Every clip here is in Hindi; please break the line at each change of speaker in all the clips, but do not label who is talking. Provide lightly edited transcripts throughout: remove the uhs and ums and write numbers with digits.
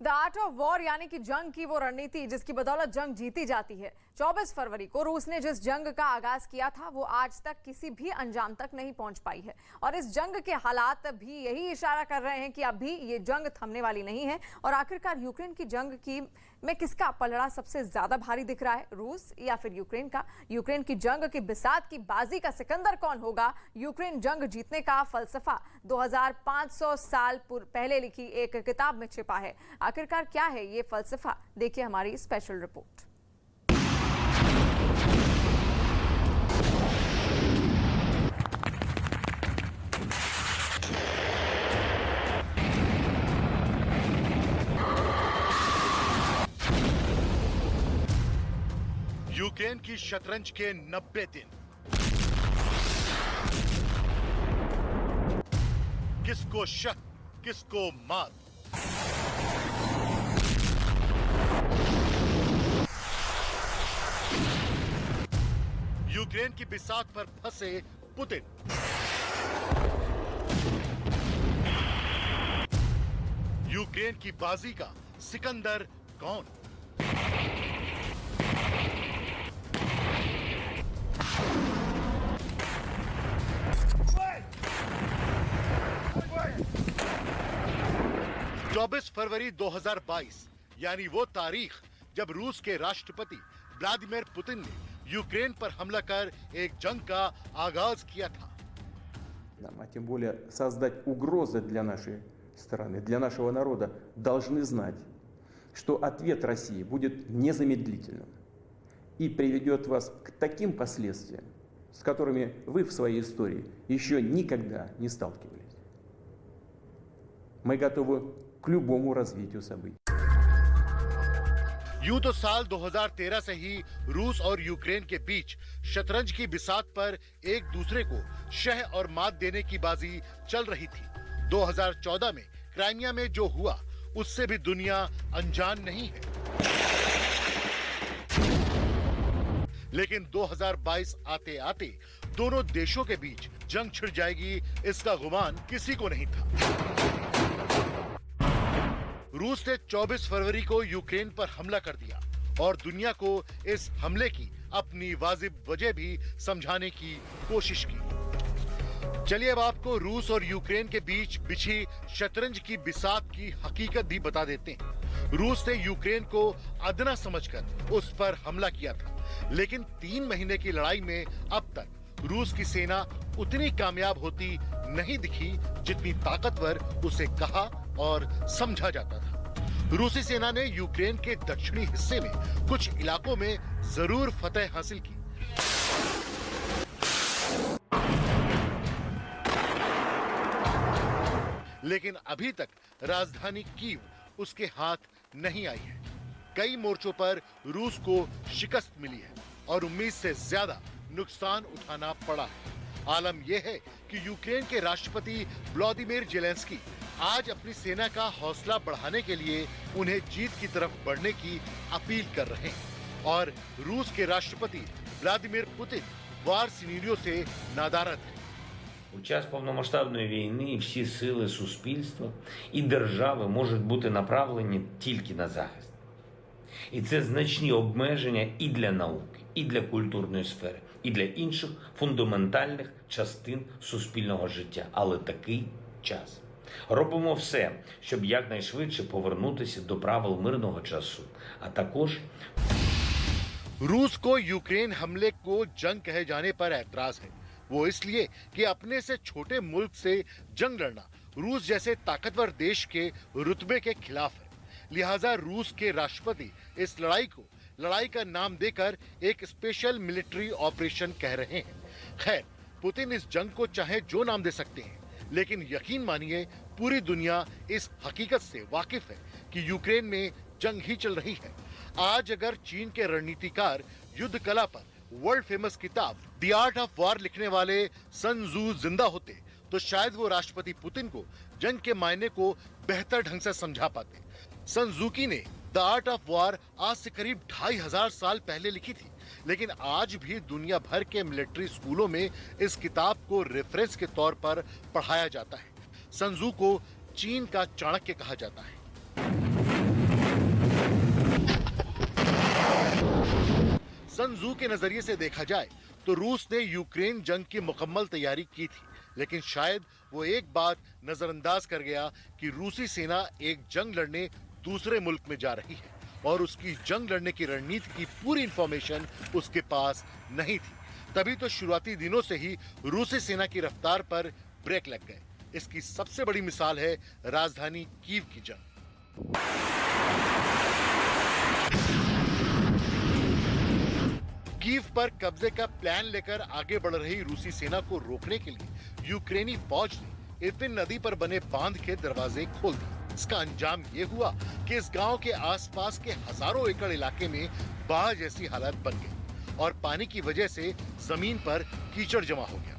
द आर्ट ऑफ वॉर यानी कि जंग की वो रणनीति जिसकी बदौलत जंग जीती जाती है। 24 फरवरी को रूस ने जिस जंग का आगाज किया था वो आज तक किसी भी अंजाम तक नहीं पहुंच पाई है और इस जंग के हालात भी यही इशारा कर रहे हैं कि अभी ये जंग थमने वाली नहीं है। और आखिरकार यूक्रेन की जंग की में किसका पलड़ा सबसे ज्यादा भारी दिख रहा है, रूस या फिर यूक्रेन का? यूक्रेन की जंग की बिसात की बाजी का सिकंदर कौन होगा? यूक्रेन जंग जीतने का फलसफा 2500 साल पहले लिखी एक किताब में छिपा है। आखिरकार क्या है ये फलसफा, देखिए हमारी स्पेशल रिपोर्ट।
यूक्रेन की शतरंज के 90 दिन। किसको शक, किसको मात। यूक्रेन की बिसात पर फंसे पुतिन। यूक्रेन की बाजी का सिकंदर कौन? चौबीस फरवरी 2022 यानी वो तारीख जब रूस के राष्ट्रपति व्लादिमीर पुतिन ने यूक्रेन पर हमला कर एक जंग का आगाज किया था।
А тем более создать угрозы для нашей страны, для нашего народа, должны знать, что ответ России будет незамедлительным и приведет вас к таким последствиям, с которыми вы в своей истории еще никогда не сталкивались. Мы готовы к любому развитию событий.
यूं तो साल 2013 से ही रूस और यूक्रेन के बीच शतरंज की बिसात पर एक दूसरे को शह और मात देने की बाजी चल रही थी। 2014 में क्राइमिया में जो हुआ उससे भी दुनिया अनजान नहीं है। लेकिन 2022 आते आते दोनों देशों के बीच जंग छिड़ जाएगी इसका गुमान किसी को नहीं था। रूस ने 24 फरवरी को यूक्रेन पर हमला कर दिया और दुनिया को इस हमले की अपनी वाजिब वजह भी समझाने की कोशिश की। चलिए अब आपको रूस और यूक्रेन के बीच बिछी शतरंज की बिसात की हकीकत भी बता देते हैं। रूस ने यूक्रेन को अदना समझकर उस पर हमला किया था, लेकिन 3 महीने की लड़ाई में अब तक रूस की सेना उतनी कामयाब होती नहीं दिखी जितनी ताकतवर उसे कहा और समझा जाता था। रूसी सेना ने यूक्रेन के दक्षिणी हिस्से में कुछ इलाकों में जरूर फतह हासिल की, लेकिन अभी तक राजधानी कीव उसके हाथ नहीं आई है। कई मोर्चों पर रूस को शिकस्त मिली है और उम्मीद से ज्यादा नुकसान उठाना पड़ा है। आलम यह है कि यूक्रेन के राष्ट्रपति व्लादिमीर ज़ेलेंस्की आज अपनी सेना का हौसला बढ़ाने के लिए उन्हें जीत की तरफ बढ़ने की अपील कर रहे हैं और रूस के राष्ट्रपति व्लादिमीर पुतिन वार सिनेरियो से नादारद हैं।
У час повномасштабної війни всі сили суспільства і держави можуть бути направлені тільки на захист. І це значні обмеження і для науки, і для культурної сфери, і для інших фундаментальних частин суспільного життя. Але такий час. Робимо все, щоб якнайшвидше повернутися до правил мирного часу, а також
रूस को यूक्रेन हमले को जंग कहे जाने पर ऐतराज है। वो इसलिए कि अपने से छोटे मुल्क से जंग लड़ना रूस जैसे ताकतवर देश के रुतबे के खिलाफ है। लिहाजा रूस के राष्ट्रपति इस लड़ाई को लड़ाई का नाम देकर एक स्पेशल मिलिट्री ऑपरेशन कह रहे हैं। खैर, पुतिन इस जंग को चाहे जो नाम दे सकते हैं, लेकिन यकीन मानिए पूरी दुनिया इस हकीकत से वाकिफ है कि यूक्रेन में जंग ही चल रही है। आज अगर चीन के रणनीतिकार युद्ध कला पर वर्ल्ड फेमस किताब द आर्ट ऑफ वॉर लिखने वाले सन त्जू जिंदा होते तो शायद वो राष्ट्रपति पुतिन को जंग के मायने को बेहतर ढंग से समझा पाते। सन त्जू ने द आर्ट ऑफ वॉर आज से करीब 2500 साल पहले लिखी थी, लेकिन आज भी दुनिया भर के मिलिट्री स्कूलों में इस किताब को रेफरेंस के तौर पर पढ़ाया जाता है। सन त्जू को चीन का चाणक्य कहा जाता है। सन त्जू के नजरिए से देखा जाए तो रूस ने यूक्रेन जंग की मुकम्मल तैयारी की थी, लेकिन शायद वो एक बात नजरअंदाज कर गया कि रूसी सेना एक जंग लड़ने दूसरे मुल्क में जा रही है और उसकी जंग लड़ने की रणनीति की पूरी इंफॉर्मेशन उसके पास नहीं थी। तभी तो शुरुआती दिनों से ही रूसी सेना की रफ्तार पर ब्रेक लग गए। इसकी सबसे बड़ी मिसाल है राजधानी कीव की जंग। कीव पर कब्जे का प्लान लेकर आगे बढ़ रही रूसी सेना को रोकने के लिए यूक्रेनी फौज ने इरपिन नदी पर बने बांध के दरवाजे खोल दिए। इसका अंजाम ये हुआ कि इस गांव के आसपास के हजारों एकड़ इलाके में बाढ़ जैसी हालत बन गई और पानी की वजह से जमीन पर कीचड़ जमा हो गया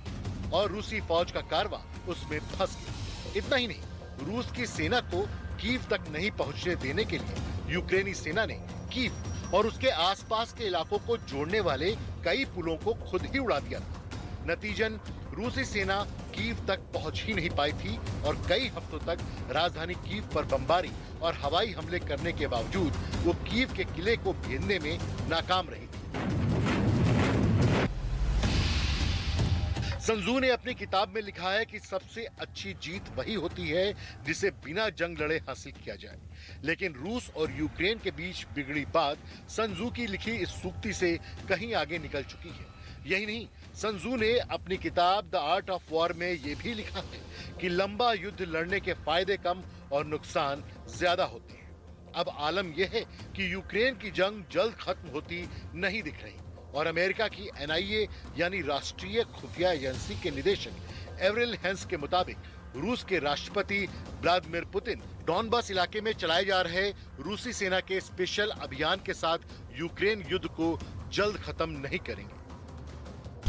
और रूसी फौज का कारवां उसमें फंस गया। इतना ही नहीं, रूस की सेना को कीव तक नहीं पहुंचने देने के लिए यूक्रेनी सेना ने कीव और उसके आसपास के इलाकों को जोड़ने वाले कई पुलों को खुद ही उड़ा दिया था। नतीजन रूसी सेना कीव तक पहुंच ही नहीं पाई थी और कई हफ्तों तक राजधानी कीव पर बमबारी और हवाई हमले करने के बावजूद वो कीव के किले को घेरने में नाकाम रही थी। सन त्जू ने अपनी किताब में लिखा है कि सबसे अच्छी जीत वही होती है जिसे बिना जंग लड़े हासिल किया जाए, लेकिन रूस और यूक्रेन के बीच बिगड़ी बात सन त्जू की लिखी इस सूक्ति से कहीं आगे निकल चुकी है। यही नहीं, सन त्जू ने अपनी किताब द आर्ट ऑफ वॉर में ये भी लिखा है कि लंबा युद्ध लड़ने के फायदे कम और नुकसान ज्यादा होते हैं। अब आलम यह है कि यूक्रेन की जंग जल्द खत्म होती नहीं दिख रही और अमेरिका की NIA यानी राष्ट्रीय खुफिया एजेंसी के निदेशक एवरिल हेंस के मुताबिक रूस के राष्ट्रपति व्लादिमीर पुतिन डॉनबास इलाके में चलाए जा रहे रूसी सेना के स्पेशल अभियान के साथ यूक्रेन युद्ध को जल्द खत्म नहीं करेंगे।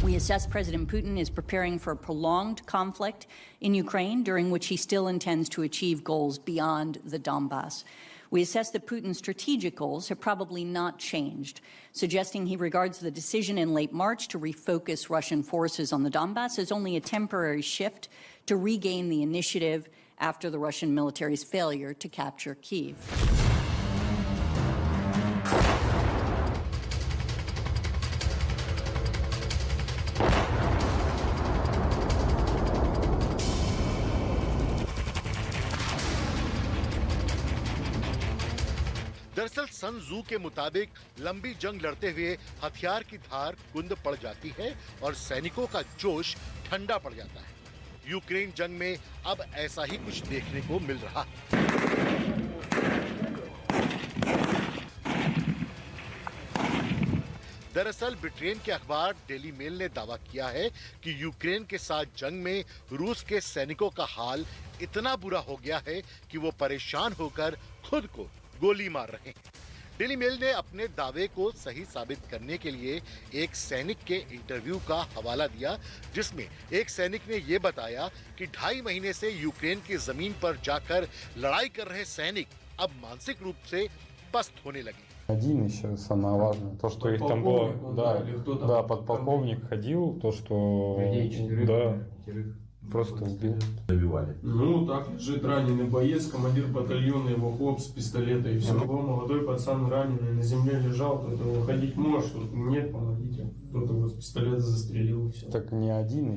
We assess President Putin is preparing for a prolonged conflict in Ukraine, during which he still intends to achieve goals beyond the Donbass. We assess that Putin's strategic goals have probably not changed, suggesting he regards the decision in late March to refocus Russian forces on the Donbass as only a temporary shift to regain the initiative after the Russian military's failure to capture Kyiv.
दरअसल सन त्जू के मुताबिक लंबी जंग लड़ते हुए हथियार की धार कुंद पड़ जाती है और सैनिकों का जोश ठंडा पड़ जाता है। यूक्रेन जंग में अब ऐसा ही कुछ देखने को मिल रहा है। दरअसल ब्रिटेन के अखबार डेली मेल ने दावा किया है कि यूक्रेन के साथ जंग में रूस के सैनिकों का हाल इतना बुरा हो गया है कि वो परेशान होकर खुद को गोली मार रहे हैं। डेली मेल ने अपने दावे को सही साबित करने के लिए एक सैनिक के इंटरव्यू का हवाला दिया, जिसमें एक सैनिक ने यह बताया कि 2.5 महीने से यूक्रेन की जमीन पर जाकर लड़ाई कर रहे सैनिक अब मानसिक रूप से पस्त होने लगे।
Один еще самое важное, то, что их там было, да, подполковник ходил, то, что, да, просто убил.
Ну, так лежит раненый боец, командир батальона, его хлоп с пистолета и все. Был молодой пацан раненый, на земле лежал, кто-то его ходить может, нет, помогите. Кто-то его с пистолета застрелил и все.
Так не один.